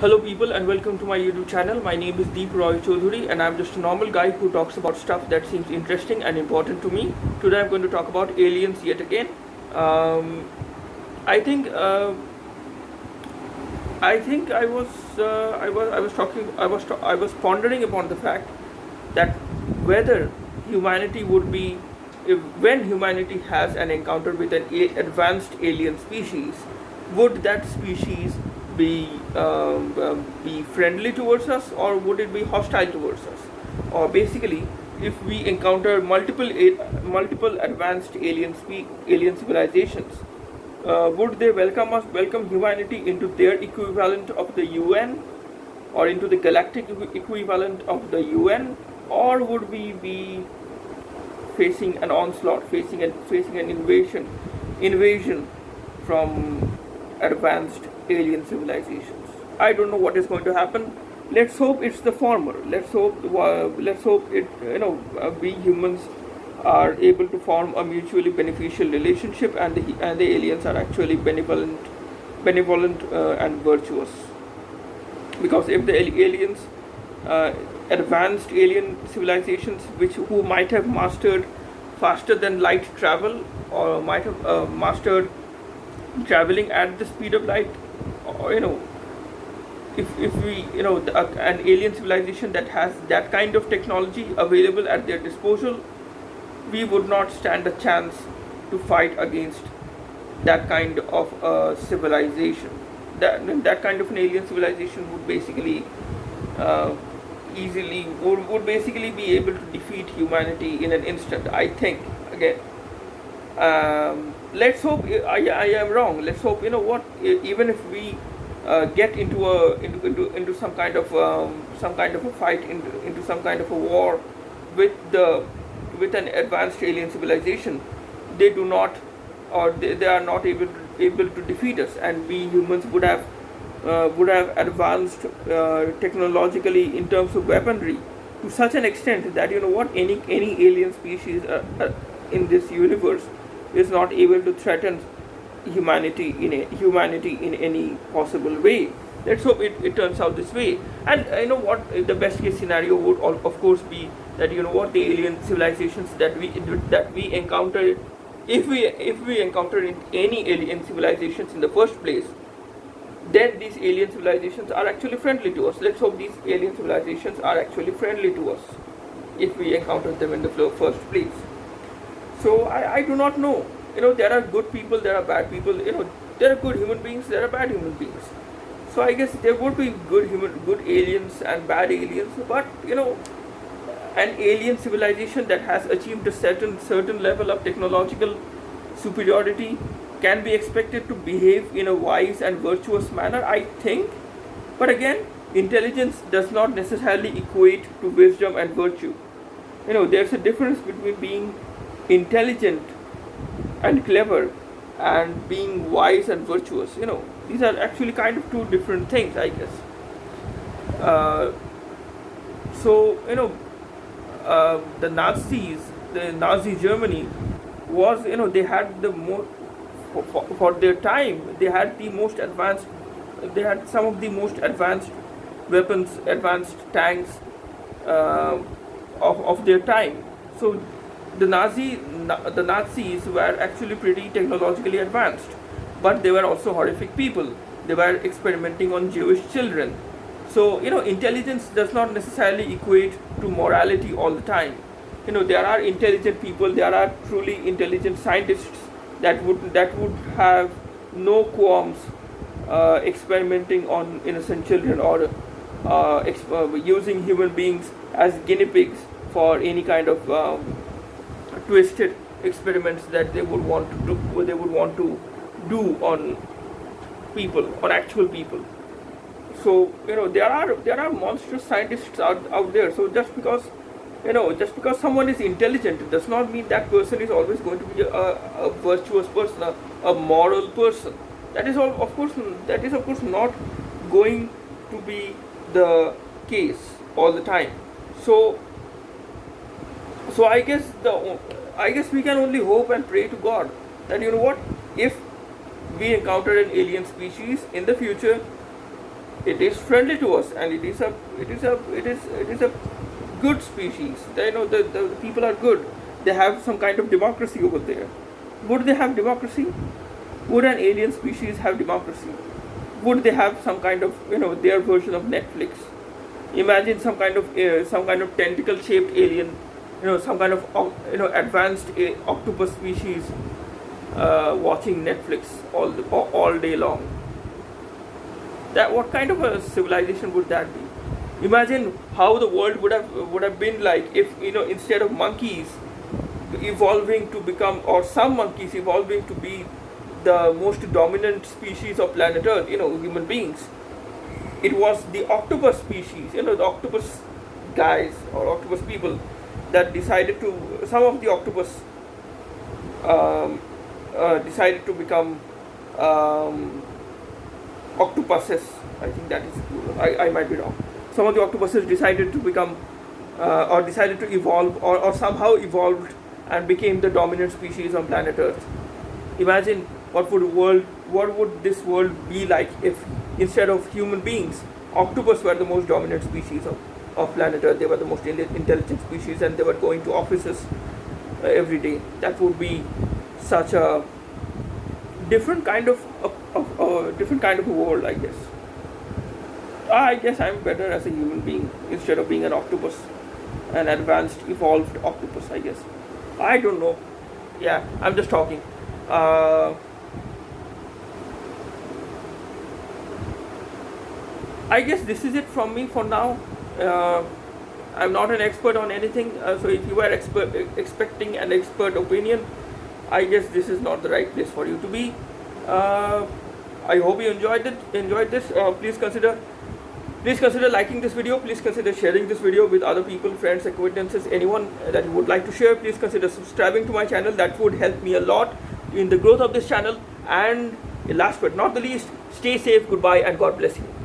Hello people and welcome to my YouTube channel. My name is Deep Roy Chaudhuri and I'm just a normal guy who talks about stuff that seems interesting and important to me. Today I'm going to talk about aliens yet again. Um, I think I was pondering upon the fact that whether humanity would be if, when humanity has an encounter with an advanced alien species, would that species be be friendly towards us, or would it be hostile towards us? Or basically, if we encounter multiple advanced alien civilizations, would they welcome humanity into their equivalent of the UN, or into the galactic equivalent of the UN, or would we be facing an onslaught, facing an invasion from advanced alien civilizations? I don't know what is going to happen. Let's hope it's the former. Let's hope we humans are able to form a mutually beneficial relationship, and the aliens are actually benevolent and virtuous. Because if the aliens, uh, advanced alien civilizations, which who might have mastered faster than light travel, or might have mastered traveling at the speed of light, or if we an alien civilization that has that kind of technology available at their disposal, we would not stand a chance to fight against that kind of civilization. That kind of an alien civilization would basically uh, would basically be able to defeat humanity in an instant, I think. Again, let's hope I am wrong. Let's hope, even if we get into some kind of a fight, into some kind of a war with the with an advanced alien civilization, they do not, or they are not able to defeat us, and we humans would have advanced technologically in terms of weaponry to such an extent that, any alien species in this universe is not able to threaten humanity in any possible way. Let's hope it turns out this way. And the best case scenario would of course be that, the alien civilizations that we encounter, if we encounter any alien civilizations in the first place, then these alien civilizations are actually friendly to us. Let's hope these alien civilizations are actually friendly to us if we encounter them in the first place. So I do not know. There are good people, there are bad people. There are good human beings, there are bad human beings. So I guess there would be good aliens and bad aliens. But an alien civilization that has achieved a certain level of technological superiority can be expected to behave in a wise and virtuous manner, I think. But again, intelligence does not necessarily equate to wisdom and virtue. There's a difference between being intelligent and clever and being wise and virtuous. These are actually kind of two different things, I guess. Uh, so the Nazi Germany was, they had the most, for their time, they had the most advanced, they had some of the most advanced weapons, advanced tanks uh, of their time. So the Nazis were actually pretty technologically advanced, but they were also horrific people. They were experimenting on Jewish children. So intelligence does not necessarily equate to morality all the time. There are intelligent people, there are truly intelligent scientists that would have no qualms experimenting on innocent children, or using human beings as guinea pigs for any kind of twisted experiments that they would want to do on people, on actual people. So there are monstrous scientists out there. So just because someone is intelligent, it does not mean that person is always going to be a virtuous person, a moral person. That is of course not going to be the case all the time. So I guess we can only hope and pray to God that, if we encounter an alien species in the future, it is friendly to us, and it is a good species. The people are good. They have some kind of democracy over there. Would they have democracy? Would an alien species have democracy? Would they have some kind of their version of Netflix? Imagine some kind of tentacle shaped alien, some kind of advanced octopus species watching Netflix all day long. That what kind of a civilization would that be? Imagine how the world would have been like if instead of monkeys evolving to become, or some monkeys evolving to be the most dominant species of planet Earth, human beings. It was the octopus species, the octopus guys or octopus people that decided to, some of the octopus decided to become octopuses. I think that is, I might be wrong. Some of the octopuses decided to become, or decided to evolve, or somehow evolved and became the dominant species on planet Earth. Imagine what would this world be like if instead of human beings, octopus were the most dominant species of planet Earth. They were the most intelligent species, and they were going to offices every day. That would be such a different kind of a world, I guess. I guess I'm better as a human being instead of being an octopus, an advanced, evolved octopus, I guess. I don't know. Yeah, I'm just talking. I guess this is it from me for now. I'm not an expert on anything, so if you are expecting an expert opinion, I guess this is not the right place for you to be. I hope you enjoyed this. Please consider liking this video. Please consider sharing this video with other people, friends, acquaintances, anyone that you would like to share. Please consider subscribing to my channel. That would help me a lot in the growth of this channel. And last but not the least, stay safe, goodbye, and God bless you.